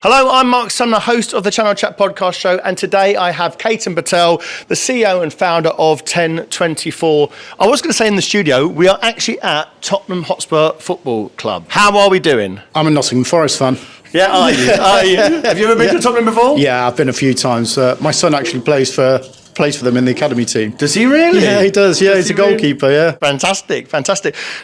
Hello, I'm Mark Sumner, host of the Channel Chat podcast show, and today I have Ketan Patel, the CEO and founder of 1024. I was going to say in the studio, we are actually at Tottenham Hotspur Football Club. How are we doing? I'm a Nottingham Forest fan. Yeah, are you? Are you? Have you ever been to Tottenham before? Yeah, I've been a few times. My son actually plays for them in the academy team. Does he really? Yeah, he does. Yeah, he's a goalkeeper, yeah. Fantastic.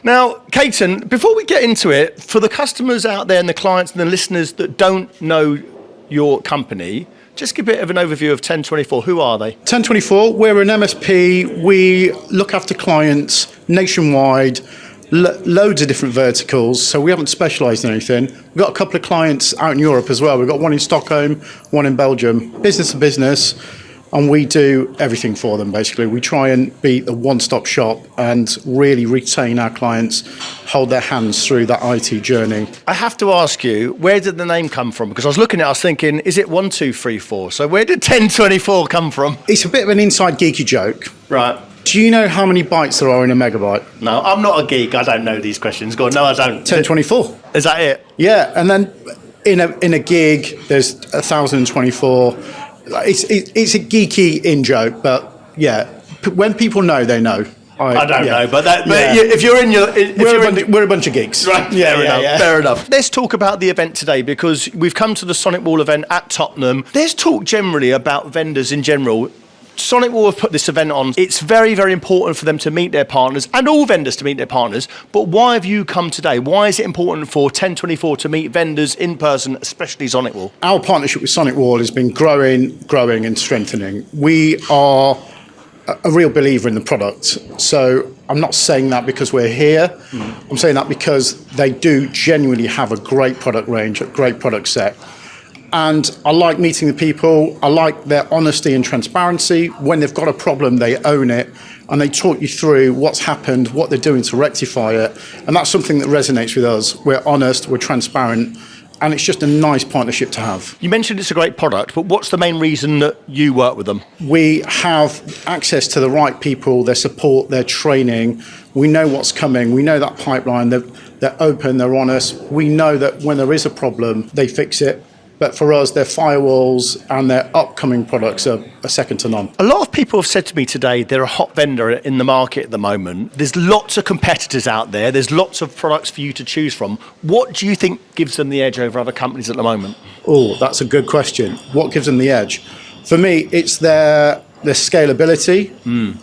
Now, Ketan, before we get into it, for the customers out there and the clients and the listeners that don't know your company, just give a bit of an overview of 1024. Who are they? 1024, we're an MSP. We look after clients nationwide, loads of different verticals, so we haven't specialised in anything. We've got a couple of clients out in Europe as well. We've got one in Stockholm, one in Belgium, business to business. And we do everything for them, basically. We try and be the one-stop shop and really retain our clients, hold their hands through that IT journey. I have to ask you, where did the name come from? Because I was looking at it, I was thinking, is it 1, 2, 3, 4? So where did 1024 come from? It's a bit of an inside geeky joke. Right. Do you know how many bytes there are in a megabyte? No, I'm not a geek. I don't know these questions. Go on. No, I don't. 1024. Is that it? Yeah, and then in a gig, there's 1024. It's a geeky in-joke, but yeah, when people know, they know. I don't know, but if you're in your... We're a bunch of geeks. Right, fair enough. Let's talk about the event today, because we've come to the SonicWall event at Tottenham. Let's talk generally about vendors in general. SonicWall have put this event on. It's very, very important for them to meet their partners and all vendors to meet their partners. But why have you come today? Why is it important for 1024 to meet vendors in person, especially SonicWall? Our partnership with SonicWall has been growing and strengthening. We are a real believer in the product. So I'm not saying that because we're here. I'm saying that because they do genuinely have a great product range, a great product set. And I like meeting the people. I like their honesty and transparency. When they've got a problem, they own it, and they talk you through what's happened, what they're doing to rectify it. And that's something that resonates with us. We're honest, we're transparent, and it's just a nice partnership to have. You mentioned it's a great product, but what's the main reason that you work with them? We have access to the right people, their support, their training. We know what's coming. We know that pipeline. They're open, they're honest. We know that when there is a problem, they fix it. But for us, their firewalls and their upcoming products are second to none. A lot of people have said to me today, they're a hot vendor in the market at the moment. There's lots of competitors out there. There's lots of products for you to choose from. What do you think gives them the edge over other companies at the moment? Oh, that's a good question. What gives them the edge? For me, it's their scalability,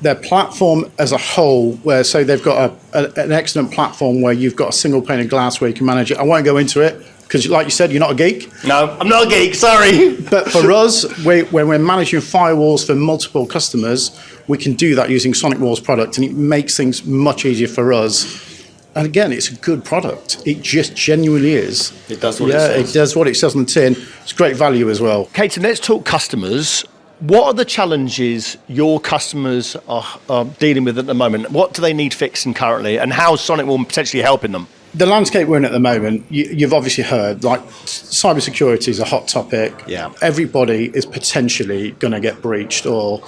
their platform as a whole, where so they've got an excellent platform where you've got a single pane of glass where you can manage it. I won't go into it, because like you said, you're not a geek. No, I'm not a geek, sorry. But for us, when we're managing firewalls for multiple customers, we can do that using SonicWall's product, and it makes things much easier for us. And again, it's a good product. It just genuinely is. It does what it says. It does what it says on the tin. It's great value as well. Ketan, let's talk customers. What are the challenges your customers are dealing with at the moment? What do they need fixing currently, and how is SonicWall potentially helping them? The landscape we're in at the moment, you've obviously heard, like cybersecurity is a hot topic. Yeah. Everybody is potentially going to get breached, or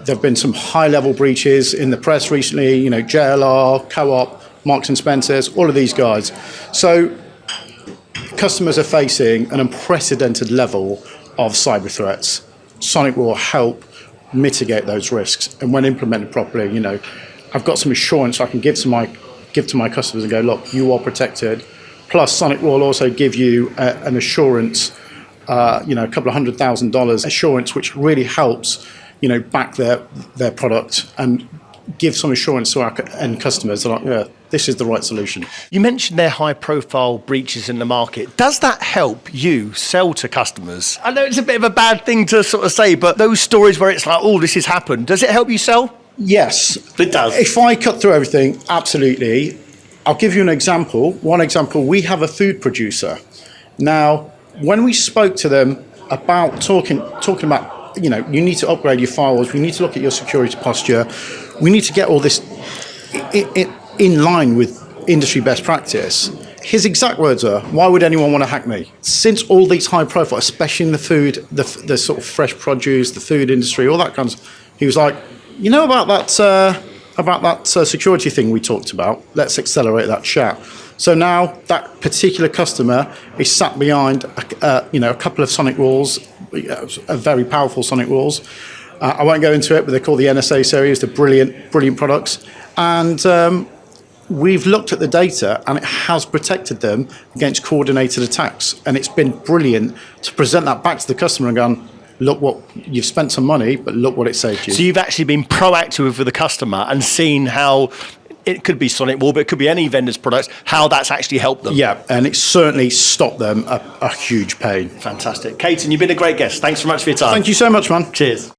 there have been some high-level breaches in the press recently, JLR, Co-op, Marks and Spencer's, all of these guys. So customers are facing an unprecedented level of cyber threats. Sonic will help mitigate those risks. And when implemented properly, I've got some assurance I can give to my customers and go, look, you are protected. Plus, Sonic will also give you an assurance, a couple of $100,000 assurance, which really helps, back their product and give some assurance to our end customers. They're like, yeah, this is the right solution. You mentioned their high-profile breaches in the market. Does that help you sell to customers? I know it's a bit of a bad thing to sort of say, but those stories where it's like, oh, this has happened, does it help you sell? Yes. It does. If I cut through everything, absolutely. I'll give you an example. One example, we have a food producer. Now, when we spoke to them about talking about, you need to upgrade your firewalls, we need to look at your security posture, we need to get all this in line with industry best practice. His exact words are, why would anyone want to hack me? Since all these high profile, especially in the food, the sort of fresh produce, the food industry, all that kind of stuff, he was like, you know about that about that security thing we talked about. Let's accelerate that chat. So now that particular customer is sat behind, a couple of SonicWalls, very powerful SonicWalls. I won't go into it, but they're called the NSA series. They're brilliant products. And we've looked at the data, and it has protected them against coordinated attacks. And it's been brilliant to present that back to the customer and gone, look what you've spent some money, but look what it saved you. So you've actually been proactive with the customer and seen how it could be SonicWall, but it could be any vendor's products, how that's actually helped them. Yeah, and it's certainly stopped them a huge pain. Fantastic. Ketan, you've been a great guest. Thanks so much for your time. Thank you so much, man. Cheers.